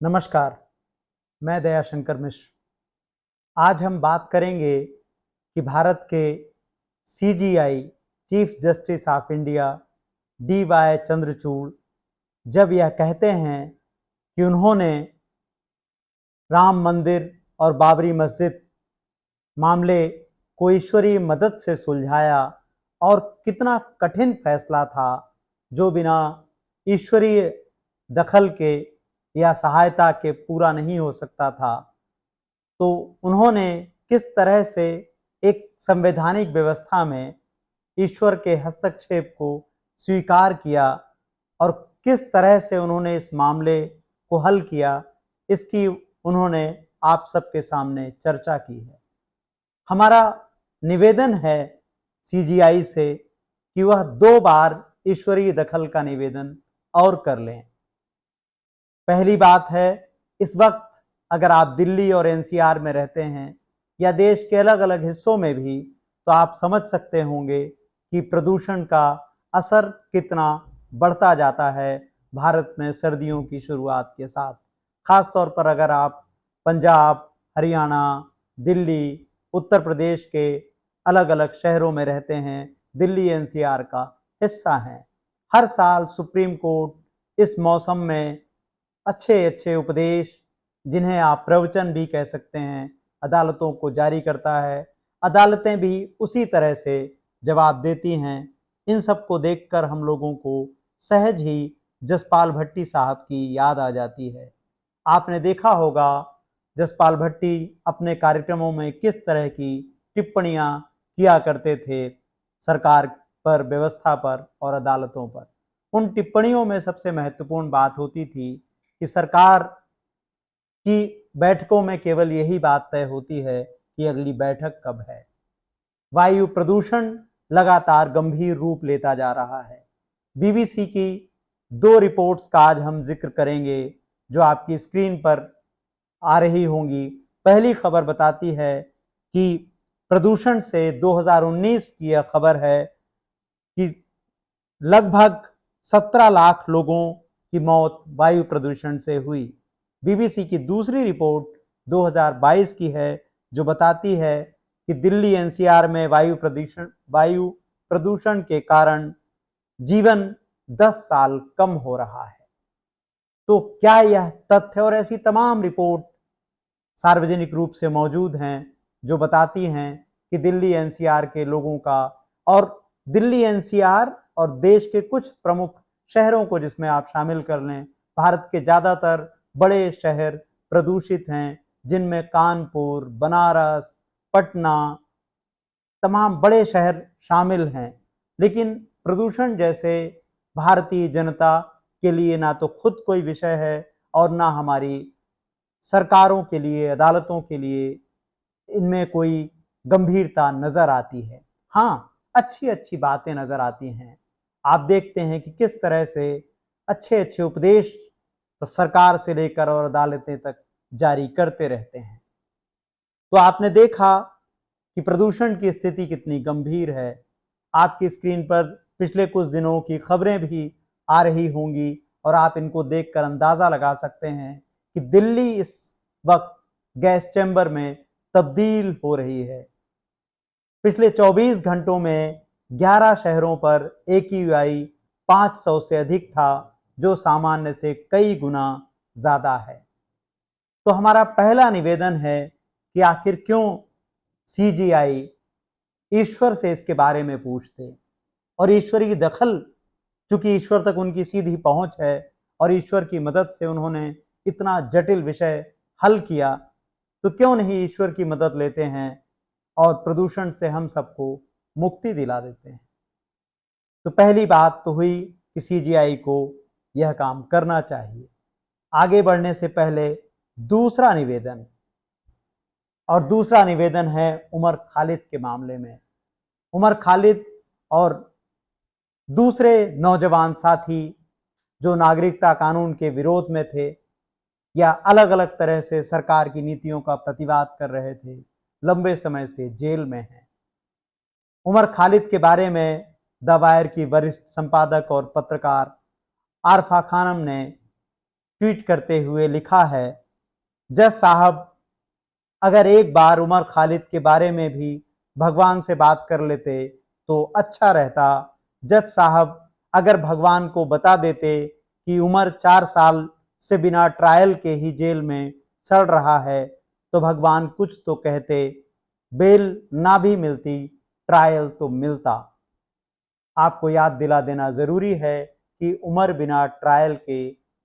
नमस्कार, मैं दयाशंकर मिश्र। आज हम बात करेंगे कि भारत के CGI chief justice of India D.Y.. Chandrachud जब यह कहते हैं कि उन्होंने राम मंदिर और बाबरी मस्जिद मामले को ईश्वरीय मदद से सुलझाया और कितना कठिन फैसला था जो बिना ईश्वरीय दखल के या सहायता के पूरा नहीं हो सकता था। तो उन्होंने किस तरह से एक संवैधानिक व्यवस्था में ईश्वर के हस्तक्षेप को स्वीकार किया और किस तरह से उन्होंने इस मामले को हल किया, इसकी उन्होंने आप सबके सामने चर्चा की है। हमारा निवेदन है सीजीआई से कि वह 2 बार ईश्वरीय दखल का निवेदन और कर लें। पहली बात है, इस वक्त अगर आप दिल्ली और एनसीआर में रहते हैं या देश के अलग अलग हिस्सों में भी, तो आप समझ सकते होंगे कि प्रदूषण का असर कितना बढ़ता जाता है भारत में सर्दियों की शुरुआत के साथ। खास तौर पर अगर आप पंजाब, हरियाणा, दिल्ली, उत्तर प्रदेश के अलग अलग शहरों में रहते हैं, दिल्ली एनसीआर का हिस्सा हैं। हर साल सुप्रीम कोर्ट इस मौसम में अच्छे अच्छे उपदेश, जिन्हें आप प्रवचन भी कह सकते हैं, अदालतों को जारी करता है। अदालतें भी उसी तरह से जवाब देती हैं। इन सब को देखकर हम लोगों को सहज ही जसपाल भट्टी साहब की याद आ जाती है। आपने देखा होगा जसपाल भट्टी अपने कार्यक्रमों में किस तरह की टिप्पणियां किया करते थे सरकार पर, व्यवस्था पर और अदालतों पर। उन टिप्पणियों में सबसे महत्वपूर्ण बात होती थी कि सरकार की बैठकों में केवल यही बात तय होती है कि अगली बैठक कब है। वायु प्रदूषण लगातार गंभीर रूप लेता जा रहा है। बीबीसी की 2 रिपोर्ट्स का आज हम जिक्र करेंगे जो आपकी स्क्रीन पर आ रही होंगी। पहली खबर बताती है कि प्रदूषण से 2019 की यह खबर है कि लगभग 17 लाख लोगों की मौत वायु प्रदूषण से हुई। बीबीसी की दूसरी रिपोर्ट 2022 की है जो बताती है कि दिल्ली एनसीआर में वायु प्रदूषण के कारण जीवन 10 साल कम हो रहा है। तो क्या यह तथ्य और ऐसी तमाम रिपोर्ट सार्वजनिक रूप से मौजूद हैं जो बताती हैं कि दिल्ली एनसीआर के लोगों का, और दिल्ली एनसीआर और देश के कुछ प्रमुख शहरों को जिसमें आप शामिल कर लें, भारत के ज्यादातर बड़े शहर प्रदूषित हैं, जिनमें कानपुर, बनारस, पटना, तमाम बड़े शहर शामिल हैं। लेकिन प्रदूषण जैसे भारतीय जनता के लिए ना तो खुद कोई विषय है और ना हमारी सरकारों के लिए, अदालतों के लिए इनमें कोई गंभीरता नजर आती है। हाँ, अच्छी अच्छी बातें नजर आती हैं। आप देखते हैं कि किस तरह से अच्छे अच्छे उपदेश तो सरकार से लेकर और अदालतें तक जारी करते रहते हैं। तो आपने देखा कि प्रदूषण की स्थिति कितनी गंभीर है। आपकी स्क्रीन पर पिछले कुछ दिनों की खबरें भी आ रही होंगी और आप इनको देखकर अंदाजा लगा सकते हैं कि दिल्ली इस वक्त गैस चैम्बर में तब्दील हो रही है। पिछले 24 घंटों में 11 शहरों पर AQI 500 से अधिक था, जो सामान्य से कई गुना ज्यादा है। तो हमारा पहला निवेदन है कि आखिर क्यों सीजीआई ईश्वर से इसके बारे में पूछते, और ईश्वरी की दखल, चूंकि ईश्वर तक उनकी सीधी पहुंच है और ईश्वर की मदद से उन्होंने इतना जटिल विषय हल किया, तो क्यों नहीं ईश्वर की मदद लेते हैं और प्रदूषण से हम सबको मुक्ति दिला देते हैं। तो पहली बात तो हुई कि सीजीआई को यह काम करना चाहिए। आगे बढ़ने से पहले दूसरा निवेदन, और दूसरा निवेदन है उमर खालिद के मामले में। उमर खालिद और दूसरे नौजवान साथी जो नागरिकता कानून के विरोध में थे या अलग अलग तरह से सरकार की नीतियों का प्रतिवाद कर रहे थे, लंबे समय से जेल में हैं। उमर खालिद के बारे में द वायर की वरिष्ठ संपादक और पत्रकार आरफा खानम ने ट्वीट करते हुए लिखा है, जज साहब अगर एक बार उमर खालिद के बारे में भी भगवान से बात कर लेते तो अच्छा रहता। जज साहब अगर भगवान को बता देते कि उमर 4 साल से बिना ट्रायल के ही जेल में सड़ रहा है तो भगवान कुछ तो कहते, बेल ना भी मिलती ट्रायल तो मिलता। आपको याद दिला देना जरूरी है कि उमर बिना ट्रायल के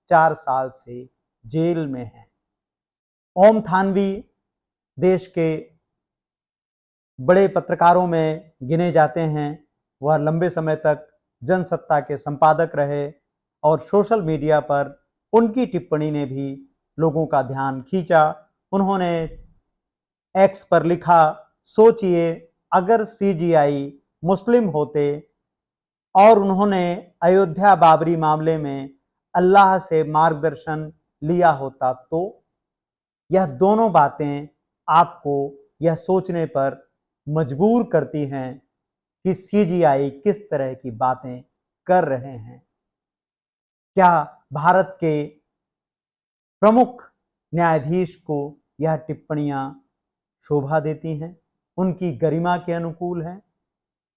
4 साल से जेल में है। ओम थानवी देश के बड़े पत्रकारों में गिने जाते हैं। वह लंबे समय तक जनसत्ता के संपादक रहे और सोशल मीडिया पर उनकी टिप्पणी ने भी लोगों का ध्यान खींचा। उन्होंने एक्स पर लिखा, सोचिए अगर सीजीआई मुस्लिम होते और उन्होंने अयोध्या बाबरी मामले में अल्लाह से मार्गदर्शन लिया होता तो। यह दोनों बातें आपको यह सोचने पर मजबूर करती हैं कि सीजीआई किस तरह की बातें कर रहे हैं। क्या भारत के प्रमुख न्यायाधीश को यह टिप्पणियां शोभा देती हैं, उनकी गरिमा के अनुकूल हैं?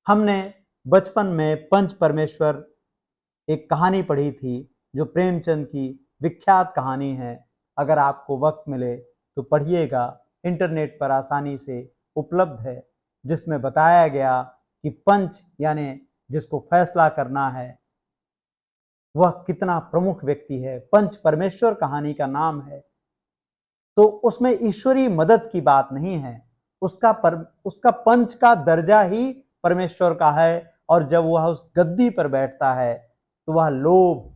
हमने बचपन में पंच परमेश्वर एक कहानी पढ़ी थी जो प्रेमचंद की विख्यात कहानी है। अगर आपको वक्त मिले तो पढ़िएगा, इंटरनेट पर आसानी से उपलब्ध है, जिसमें बताया गया कि पंच यानी जिसको फैसला करना है वह कितना प्रमुख व्यक्ति है। पंच परमेश्वर कहानी का नाम है, तो उसमें ईश्वरीय मदद की बात नहीं है। उसका पंच का दर्जा ही परमेश्वर का है और जब वह उस गद्दी पर बैठता है तो वह लोभ,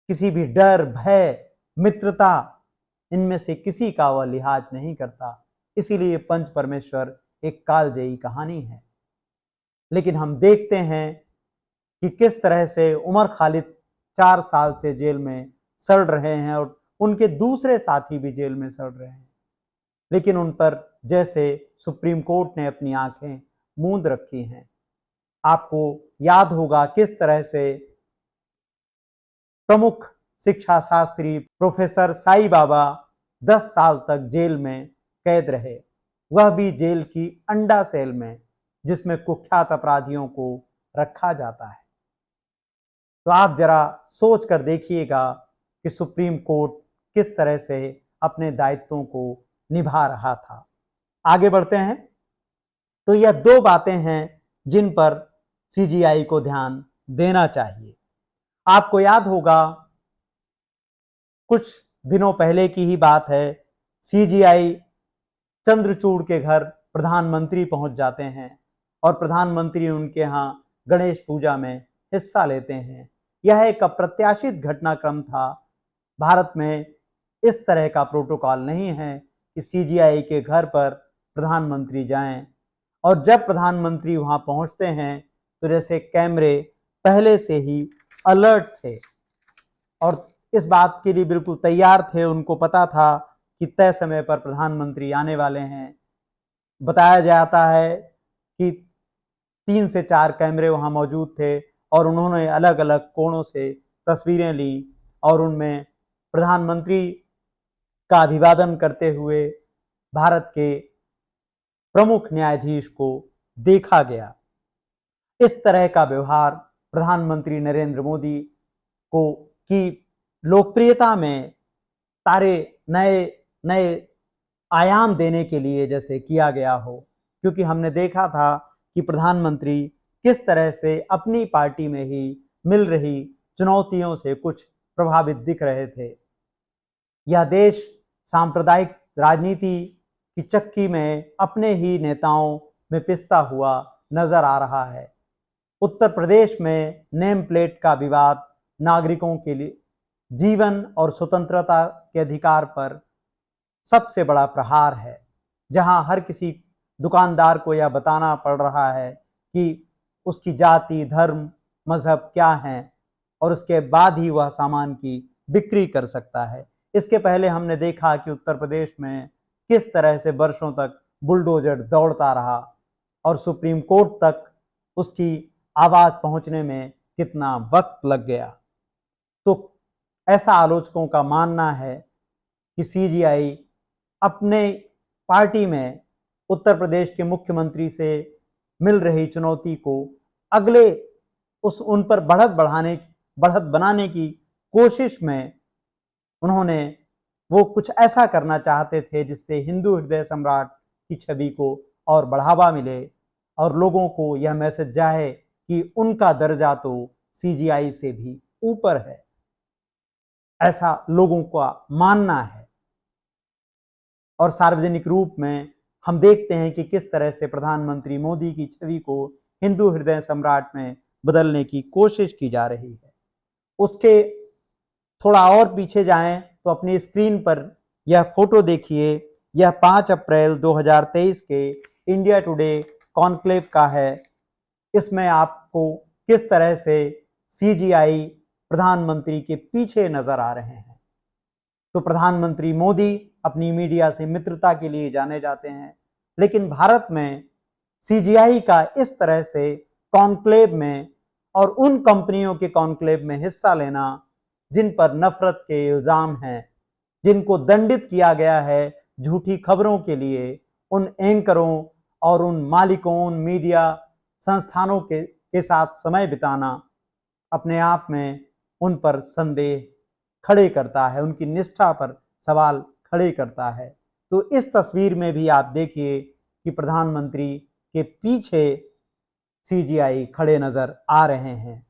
किसी भी डर, भय, मित्रता, इनमें से किसी का वह लिहाज नहीं करता। इसीलिए पंच परमेश्वर एक कालजयी कहानी है। लेकिन हम देखते हैं कि किस तरह से उमर खालिद 4 साल से जेल में सड़ रहे हैं और उनके दूसरे साथी भी जेल में सड़ रहे हैं, लेकिन उन पर जैसे सुप्रीम कोर्ट ने अपनी आंखें मूंद रखी हैं। आपको याद होगा किस तरह से प्रमुख शिक्षा शास्त्री प्रोफेसर साई बाबा 10 साल तक जेल में कैद रहे, वह भी जेल की अंडा सेल में, जिसमें कुख्यात अपराधियों को रखा जाता है। तो आप जरा सोच कर देखिएगा कि सुप्रीम कोर्ट किस तरह से अपने दायित्वों को निभा रहा था। आगे बढ़ते हैं। तो यह 2 बातें हैं जिन पर सीजीआई को ध्यान देना चाहिए। आपको याद होगा कुछ दिनों पहले की ही बात है, सीजीआई चंद्रचूड़ के घर प्रधानमंत्री पहुंच जाते हैं और प्रधानमंत्री उनके यहाँ गणेश पूजा में हिस्सा लेते हैं। यह एक अप्रत्याशित घटनाक्रम था। भारत में इस तरह का प्रोटोकॉल नहीं है कि सीजीआई के घर पर प्रधानमंत्री जाएं, और जब प्रधानमंत्री वहां पहुंचते हैं तो जैसे कैमरे पहले से ही अलर्ट थे और इस बात के लिए बिल्कुल तैयार थे। उनको पता था कि तय समय पर प्रधानमंत्री आने वाले हैं। बताया जाता है कि 3 से 4 कैमरे वहां मौजूद थे और उन्होंने अलग अलग कोणों से तस्वीरें ली और उनमें प्रधानमंत्री का अभिवादन करते हुए भारत के प्रमुख न्यायाधीश को देखा गया। इस तरह का व्यवहार प्रधानमंत्री नरेंद्र मोदी को की लोकप्रियता में सारे नए नए आयाम देने के लिए जैसे किया गया हो, क्योंकि हमने देखा था कि प्रधानमंत्री किस तरह से अपनी पार्टी में ही मिल रही चुनौतियों से कुछ प्रभावित दिख रहे थे। यह देश सांप्रदायिक राजनीति की चक्की में अपने ही नेताओं में पिसता हुआ नजर आ रहा है। उत्तर प्रदेश में नेम प्लेट का विवाद नागरिकों के लिए जीवन और स्वतंत्रता के अधिकार पर सबसे बड़ा प्रहार है, जहां हर किसी दुकानदार को यह बताना पड़ रहा है कि उसकी जाति, धर्म, मजहब क्या है और उसके बाद ही वह सामान की बिक्री कर सकता है। इसके पहले हमने देखा कि उत्तर प्रदेश में किस तरह से वर्षों तक बुलडोजर दौड़ता रहा और सुप्रीम कोर्ट तक उसकी आवाज पहुंचने में कितना वक्त लग गया। तो ऐसा आलोचकों का मानना है कि सीजीआई अपने पार्टी में उत्तर प्रदेश के मुख्यमंत्री से मिल रही चुनौती को अगले उन पर बढ़त बनाने की कोशिश में उन्होंने वो कुछ ऐसा करना चाहते थे जिससे हिंदू हृदय सम्राट की छवि को और बढ़ावा मिले और लोगों को यह मैसेज जाए कि उनका दर्जा तो सीजीआई से भी ऊपर है, ऐसा लोगों का मानना है। और सार्वजनिक रूप में हम देखते हैं कि किस तरह से प्रधानमंत्री मोदी की छवि को हिंदू हृदय सम्राट में बदलने की कोशिश की जा रही है। उसके थोड़ा और पीछे जाएं तो अपनी स्क्रीन पर यह फोटो देखिए। यह 5 अप्रैल 2023 के इंडिया टुडे कॉन्क्लेव का है। इसमें आपको किस तरह से सीजीआई प्रधानमंत्री के पीछे नजर आ रहे हैं। तो प्रधानमंत्री मोदी अपनी मीडिया से मित्रता के लिए जाने जाते हैं, लेकिन भारत में सीजीआई का इस तरह से कॉन्क्लेव में और उन कंपनियों के कॉन्क्लेव में हिस्सा लेना जिन पर नफरत के इल्जाम हैं, जिनको दंडित किया गया है झूठी खबरों के लिए, उन एंकरों और उन मालिकों, उन मीडिया संस्थानों के साथ समय बिताना अपने आप में उन पर संदेह खड़े करता है, उनकी निष्ठा पर सवाल खड़े करता है। तो इस तस्वीर में भी आप देखिए कि प्रधानमंत्री के पीछे सीजीआई खड़े नजर आ रहे हैं।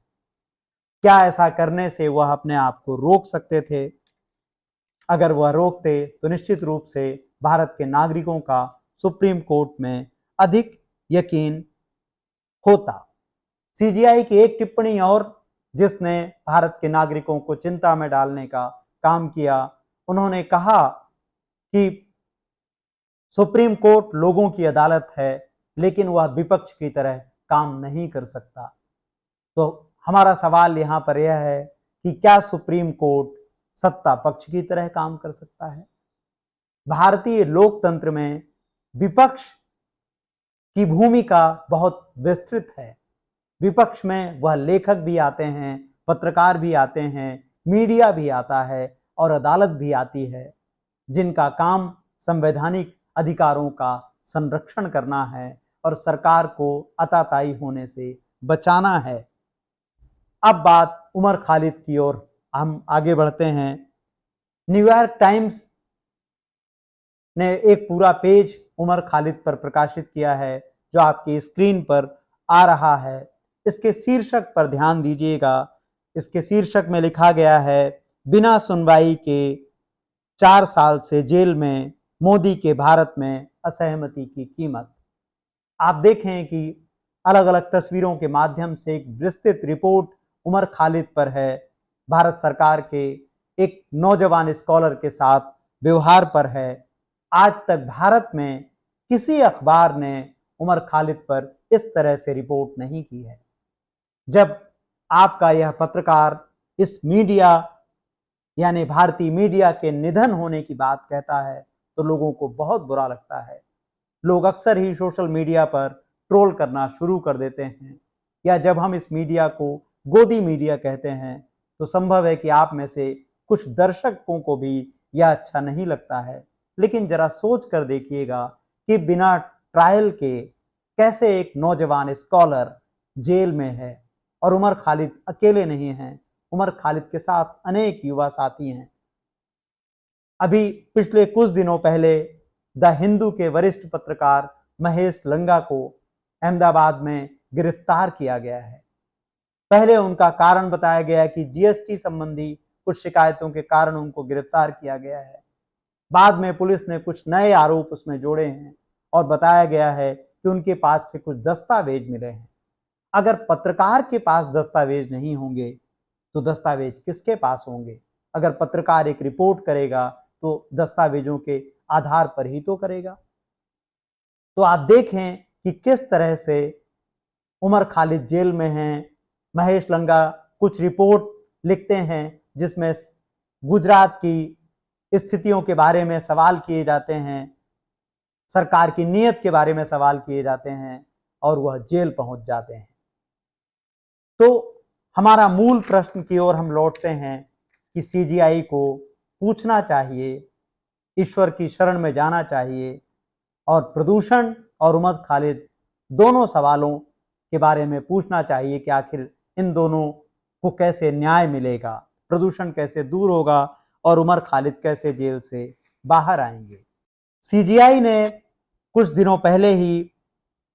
क्या ऐसा करने से वह अपने आप को रोक सकते थे? अगर वह रोकते तो निश्चित रूप से भारत के नागरिकों का सुप्रीम कोर्ट में अधिक यकीन होता। सीजीआई की एक टिप्पणी और जिसने भारत के नागरिकों को चिंता में डालने का काम किया, उन्होंने कहा कि सुप्रीम कोर्ट लोगों की अदालत है, लेकिन वह विपक्ष की तरह काम नहीं कर सकता। तो हमारा सवाल यहां पर यह है कि क्या सुप्रीम कोर्ट सत्ता पक्ष की तरह काम कर सकता है? भारतीय लोकतंत्र में विपक्ष की भूमिका बहुत विस्तृत है। विपक्ष में वह लेखक भी आते हैं, पत्रकार भी आते हैं, मीडिया भी आता है और अदालत भी आती है, जिनका काम संवैधानिक अधिकारों का संरक्षण करना है और सरकार को अताताई होने से बचाना है। अब बात उमर खालिद की ओर हम आगे बढ़ते हैं। न्यूयॉर्क टाइम्स ने एक पूरा पेज उमर खालिद पर प्रकाशित किया है, जो आपकी स्क्रीन पर आ रहा है। इसके शीर्षक पर ध्यान दीजिएगा। इसके शीर्षक में लिखा गया है, बिना सुनवाई के 4 साल से जेल में, मोदी के भारत में असहमति की कीमत। आप देखें कि अलग अलग तस्वीरों के माध्यम से एक विस्तृत रिपोर्ट उमर खालिद पर है। भारत सरकार के एक नौजवान स्कॉलर के साथ व्यवहार पर है। आज तक भारत में किसी अखबार ने उमर खालिद पर इस तरह से रिपोर्ट नहीं की है। जब आपका यह पत्रकार इस मीडिया यानी भारतीय मीडिया के निधन होने की बात कहता है तो लोगों को बहुत बुरा लगता है। लोग अक्सर ही सोशल मीडिया पर ट्रोल करना शुरू कर देते हैं, या जब हम इस मीडिया को गोदी मीडिया कहते हैं तो संभव है कि आप में से कुछ दर्शकों को भी यह अच्छा नहीं लगता है। लेकिन जरा सोच कर देखिएगा कि बिना ट्रायल के कैसे एक नौजवान स्कॉलर जेल में है, और उमर खालिद अकेले नहीं हैं, उमर खालिद के साथ अनेक युवा साथी हैं। अभी पिछले कुछ दिनों पहले द हिंदू के वरिष्ठ पत्रकार महेश लंगा को अहमदाबाद में गिरफ्तार किया गया है। पहले उनका कारण बताया गया कि जीएसटी संबंधी कुछ शिकायतों के कारण उनको गिरफ्तार किया गया है। बाद में पुलिस ने कुछ नए आरोप उसमें जोड़े हैं और बताया गया है कि उनके पास से कुछ दस्तावेज मिले हैं। अगर पत्रकार के पास दस्तावेज नहीं होंगे तो दस्तावेज किसके पास होंगे? अगर पत्रकार एक रिपोर्ट करेगा तो दस्तावेजों के आधार पर ही तो करेगा। तो आप देखें कि किस तरह से उमर खालिद जेल में हैं। महेश लंगा कुछ रिपोर्ट लिखते हैं जिसमें गुजरात की स्थितियों के बारे में सवाल किए जाते हैं, सरकार की नीयत के बारे में सवाल किए जाते हैं और वह जेल पहुंच जाते हैं। तो हमारा मूल प्रश्न की ओर हम लौटते हैं कि सीजीआई को पूछना चाहिए, ईश्वर की शरण में जाना चाहिए और प्रदूषण और उमर खालिद दोनों सवालों के बारे में पूछना चाहिए कि आखिर इन दोनों को कैसे न्याय मिलेगा, प्रदूषण कैसे दूर होगा और उमर खालिद कैसे जेल से बाहर आएंगे। सीजीआई ने कुछ दिनों पहले ही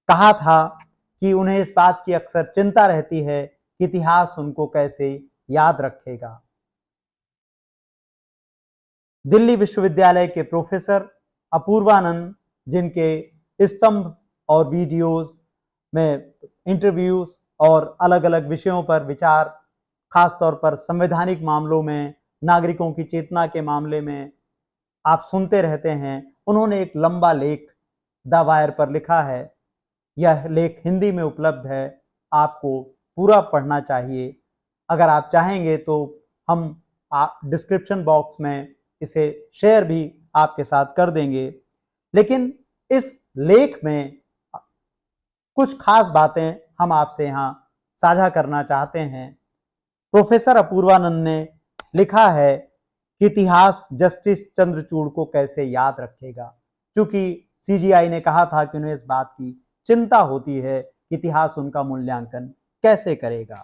कहा था कि उन्हें इस बात की अक्सर चिंता रहती है कि इतिहास उनको कैसे याद रखेगा। दिल्ली विश्वविद्यालय के प्रोफेसर अपूर्वानंद, जिनके स्तंभ और वीडियोस में इंटरव्यूज और अलग अलग विषयों पर विचार, खासतौर पर संवैधानिक मामलों में, नागरिकों की चेतना के मामले में आप सुनते रहते हैं, उन्होंने एक लंबा लेख द वायर पर लिखा है। यह लेख हिंदी में उपलब्ध है, आपको पूरा पढ़ना चाहिए। अगर आप चाहेंगे तो हम डिस्क्रिप्शन बॉक्स में इसे शेयर भी आपके साथ कर देंगे। लेकिन इस लेख में कुछ खास बातें हम आपसे यहाँ साझा करना चाहते हैं। प्रोफेसर अपूर्वानंद ने लिखा है कि इतिहास जस्टिस चंद्रचूड़ को कैसे याद रखेगा, क्योंकि सीजीआई ने कहा था कि उन्हें इस बात की चिंता होती है कि इतिहास उनका मूल्यांकन कैसे करेगा।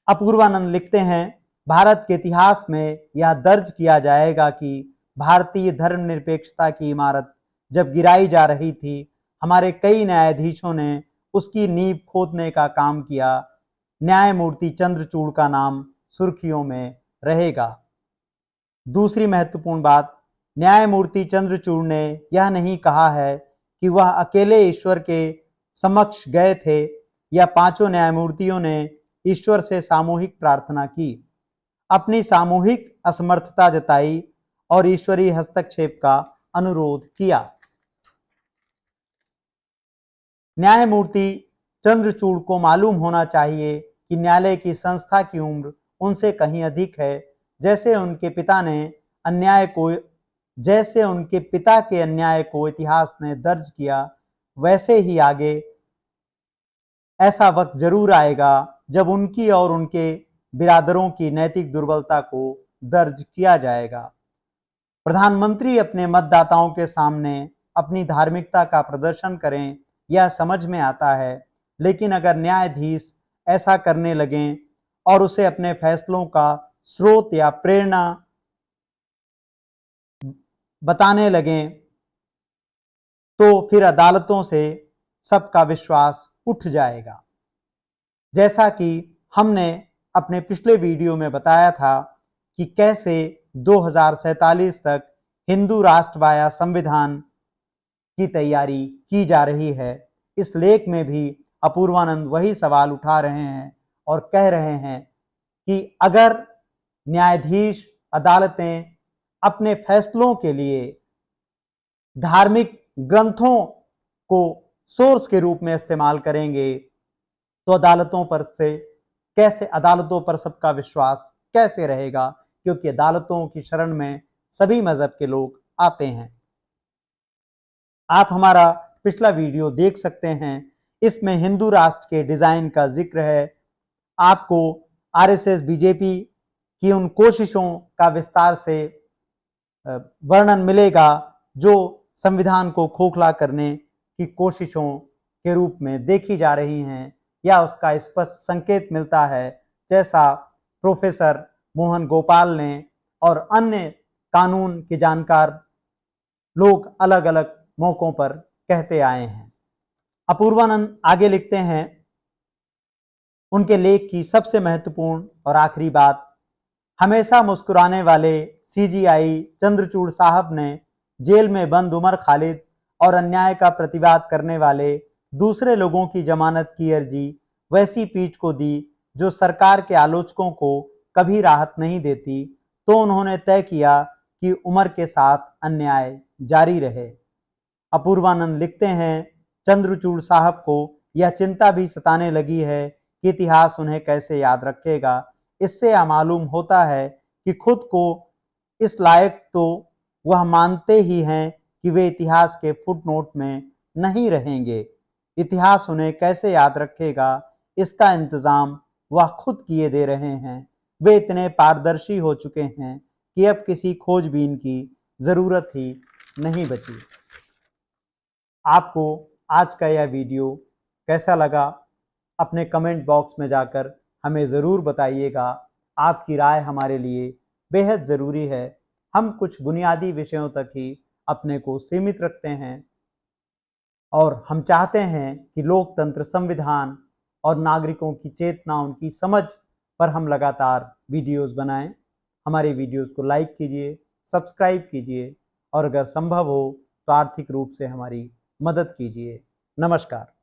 अपूर्वानंद लिखते हैं, भारत के इतिहास में यह दर्ज किया जाएगा कि भारतीय धर्मनिरपेक्षता की इमारत जब गिराई जा रही थी, हमारे कई न्यायाधीशों ने उसकी नींव खोदने का काम किया। न्यायमूर्ति चंद्रचूड़ का नाम सुर्खियों में रहेगा। दूसरी महत्वपूर्ण बात, न्यायमूर्ति चंद्रचूड़ ने यह नहीं कहा है कि वह अकेले ईश्वर के समक्ष गए थे या पांचों न्यायमूर्तियों ने ईश्वर से सामूहिक प्रार्थना की, अपनी सामूहिक असमर्थता जताई और ईश्वरीय हस्तक्षेप का अनुरोध किया। न्यायमूर्ति चंद्रचूड़ को मालूम होना चाहिए कि न्यायालय की संस्था की उम्र उनसे कहीं अधिक है। जैसे उनके पिता के अन्याय को इतिहास ने दर्ज किया, वैसे ही आगे ऐसा वक्त जरूर आएगा जब उनकी और उनके बिरादरों की नैतिक दुर्बलता को दर्ज किया जाएगा। प्रधानमंत्री अपने मतदाताओं के सामने अपनी धार्मिकता का प्रदर्शन करें, यह समझ में आता है, लेकिन अगर न्यायाधीश ऐसा करने लगें और उसे अपने फैसलों का स्रोत या प्रेरणा बताने लगें तो फिर अदालतों से सबका विश्वास उठ जाएगा। जैसा कि हमने अपने पिछले वीडियो में बताया था कि कैसे 2047 तक हिंदू राष्ट्र वाया संविधान की तैयारी की जा रही है। इस लेख में भी अपूर्वानंद वही सवाल उठा रहे हैं और कह रहे हैं कि अगर न्यायाधीश, अदालतें अपने फैसलों के लिए धार्मिक ग्रंथों को सोर्स के रूप में इस्तेमाल करेंगे तो अदालतों पर सबका विश्वास कैसे रहेगा, क्योंकि अदालतों की शरण में सभी मजहब के लोग आते हैं। आप हमारा पिछला वीडियो देख सकते हैं, इसमें हिंदू राष्ट्र के डिजाइन का जिक्र है। आपको आरएसएस, बीजेपी की उन कोशिशों का विस्तार से वर्णन मिलेगा जो संविधान को खोखला करने की कोशिशों के रूप में देखी जा रही हैं, या उसका स्पष्ट संकेत मिलता है, जैसा प्रोफेसर मोहन गोपाल ने और अन्य कानून के जानकार लोग अलग अलग मौकों पर कहते आए हैं। अपूर्वानंद आगे लिखते हैं, उनके लेख की सबसे महत्वपूर्ण और आखिरी बात, हमेशा मुस्कुराने वाले सीजीआई चंद्रचूड़ साहब ने जेल में बंद उमर खालिद और अन्याय का प्रतिवाद करने वाले दूसरे लोगों की जमानत की अर्जी वैसी पीठ को दी जो सरकार के आलोचकों को कभी राहत नहीं देती, तो उन्होंने तय किया कि उमर के साथ अन्याय जारी रहे। अपूर्वानंद लिखते हैं, चंद्रचूड़ साहब को यह चिंता भी सताने लगी है कि इतिहास उन्हें कैसे याद रखेगा। इससे यह मालूम होता है कि खुद को इस लायक तो वह मानते ही हैं कि वे इतिहास के फुटनोट में नहीं रहेंगे। इतिहास उन्हें कैसे याद रखेगा, इसका इंतजाम वह खुद किए दे रहे हैं। वे इतने पारदर्शी हो चुके हैं कि अब किसी खोजबीन की ज़रूरत ही नहीं बची। आपको आज का यह वीडियो कैसा लगा? अपने कमेंट बॉक्स में जाकर हमें ज़रूर बताइएगा। आपकी राय हमारे लिए बेहद ज़रूरी है। हम कुछ बुनियादी विषयों तक ही अपने को सीमित रखते हैं और हम चाहते हैं कि लोकतंत्र, संविधान और नागरिकों की चेतना, उनकी समझ पर हम लगातार वीडियोस बनाएं। हमारे वीडियोस को लाइक कीजिए, सब्सक्राइब कीजिए और अगर संभव हो तो आर्थिक रूप से हमारी मदद कीजिए। नमस्कार।